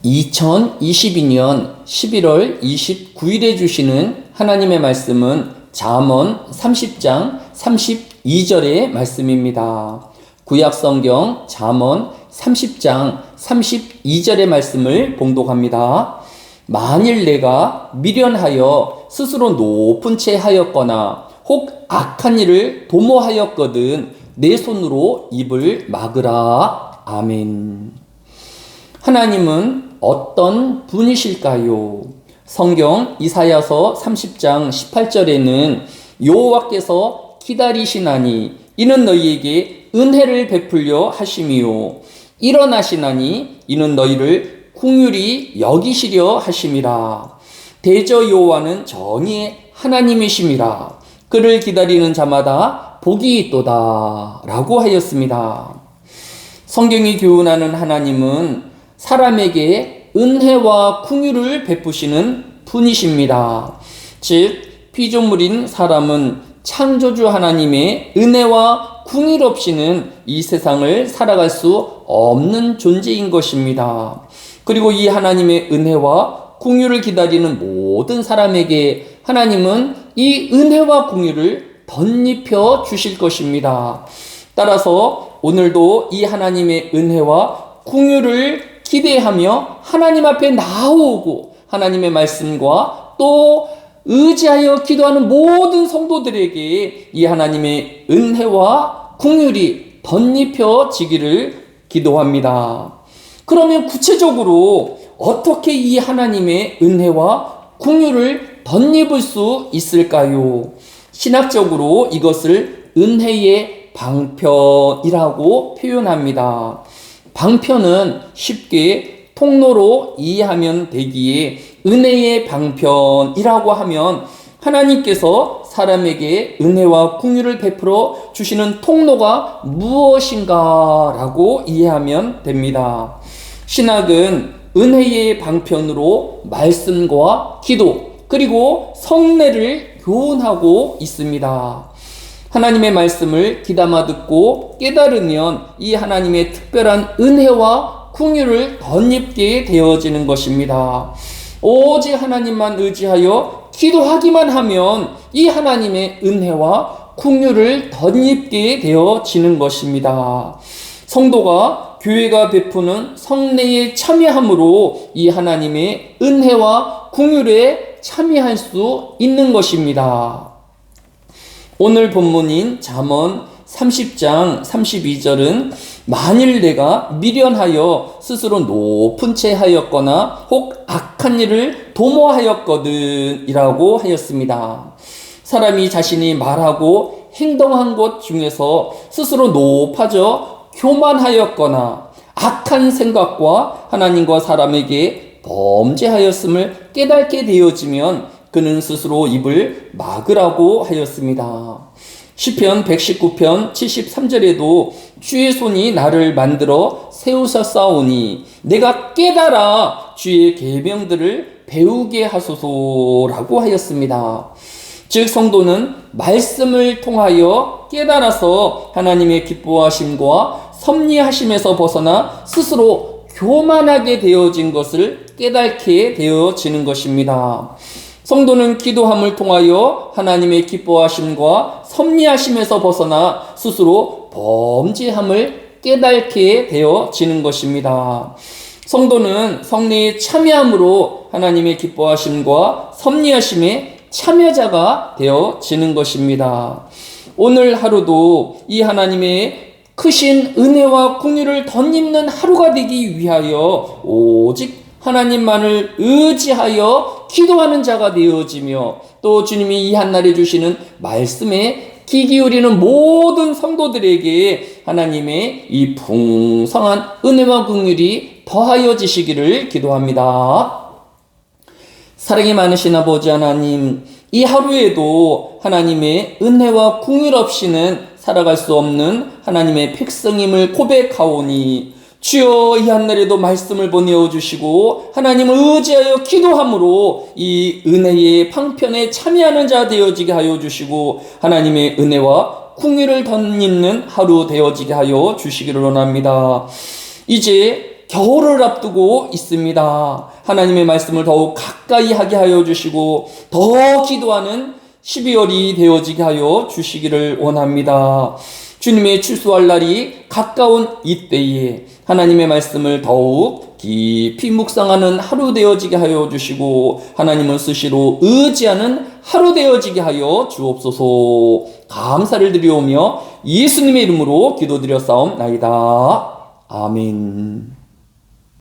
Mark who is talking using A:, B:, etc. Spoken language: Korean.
A: 2022년 11월 29일에 주시는 하나님의 말씀은 잠언 30장 32절의 말씀입니다. 구약성경 잠언 30장 32절의 말씀을 봉독합니다. 만일 내가 미련하여 스스로 높은 채 하였거나 혹 악한 일을 도모하였거든 내 손으로 입을 막으라. 아멘. 하나님은 어떤 분이실까요? 성경 이사야서 30장 18절에는 여호와께서 기다리시나니 이는 너희에게 은혜를 베풀려 하심이요 일어나시나니 이는 너희를 긍휼히 여기시려 하심이라. 대저 여호와는 정의의 하나님이심이라. 그를 기다리는 자마다 복이 있도다 라고 하였습니다. 성경이 교훈하는 하나님은 사람에게 은혜와 긍휼을 베푸시는 분이십니다. 즉 피조물인 사람은 창조주 하나님의 은혜와 긍휼 없이는 이 세상을 살아갈 수 없는 존재인 것입니다. 그리고 이 하나님의 은혜와 긍휼을 기다리는 모든 사람에게 하나님은 이 은혜와 긍휼을 덧입혀 주실 것입니다. 따라서 오늘도 이 하나님의 은혜와 긍휼을 기대하며 하나님 앞에 나오고 하나님의 말씀과 또 의지하여 기도하는 모든 성도들에게 이 하나님의 은혜와 긍휼이 덧입혀지기를 기도합니다. 그러면 구체적으로 어떻게 이 하나님의 은혜와 긍휼을 덧입을 수 있을까요? 신학적으로 이것을 은혜의 방편이라고 표현합니다. 방편은 쉽게 통로로 이해하면 되기에 은혜의 방편이라고 하면 하나님께서 사람에게 은혜와 긍휼을 베풀어 주시는 통로가 무엇인가 라고 이해하면 됩니다. 신학은 은혜의 방편으로 말씀과 기도 그리고 성례를 교훈하고 있습니다. 하나님의 말씀을 귀담아 듣고 깨달으면 이 하나님의 특별한 은혜와 긍휼을 덧입게 되어지는 것입니다. 오직 하나님만 의지하여 기도하기만 하면 이 하나님의 은혜와 긍휼을 덧입게 되어지는 것입니다. 성도가 교회가 베푸는 성례에 참여함으로 이 하나님의 은혜와 긍휼에 참여할 수 있는 것입니다. 오늘 본문인 잠언 30장 32절은 만일 내가 미련하여 스스로 높은 채 하였거나 혹 악한 일을 도모하였거든 이라고 하였습니다. 사람이 자신이 말하고 행동한 것 중에서 스스로 높아져 교만하였거나 악한 생각과 하나님과 사람에게 범죄하였음을 깨닫게 되어지면 그는 스스로 입을 막으라고 하였습니다. 시편 119편 73절에도 주의 손이 나를 만들어 세우셨사오니 내가 깨달아 주의 계명들을 배우게 하소서라고 하였습니다. 즉 성도는 말씀을 통하여 깨달아서 하나님의 기뻐하심과 섭리하심에서 벗어나 스스로 교만하게 되어진 것을 깨닫게 되어지는 것입니다. 성도는 기도함을 통하여 하나님의 기뻐하심과 섭리하심에서 벗어나 스스로 범죄함을 깨닫게 되어지는 것입니다. 성도는 성례에 참여함으로 하나님의 기뻐하심과 섭리하심에 참여자가 되어지는 것입니다. 오늘 하루도 이 하나님의 크신 은혜와 긍휼을 덧입는 하루가 되기 위하여 오직 하나님만을 의지하여 기도하는 자가 되어지며 또 주님이 이 한날에 주시는 말씀에 귀 기울이는 모든 성도들에게 하나님의 이 풍성한 은혜와 긍휼이 더하여지시기를 기도합니다. 사랑이 많으신 아버지 하나님, 이 하루에도 하나님의 은혜와 긍휼 없이는 살아갈 수 없는 하나님의 백성임을 고백하오니 주여 이 한날에도 말씀을 보내어 주시고 하나님을 의지하여 기도함으로 이 은혜의 방편에 참여하는 자 되어지게 하여 주시고 하나님의 은혜와 긍휼을 덧입는 하루 되어지게 하여 주시기를 원합니다. 이제 겨울을 앞두고 있습니다. 하나님의 말씀을 더욱 가까이 하게 하여 주시고 더 기도하는 12월이 되어지게 하여 주시기를 원합니다. 주님의 추수할 날이 가까운 이때에 하나님의 말씀을 더욱 깊이 묵상하는 하루 되어지게 하여 주시고 하나님을 수시로 의지하는 하루 되어지게 하여 주옵소서. 감사를 드리오며 예수님의 이름으로 기도드려 싸움나이다. 아멘.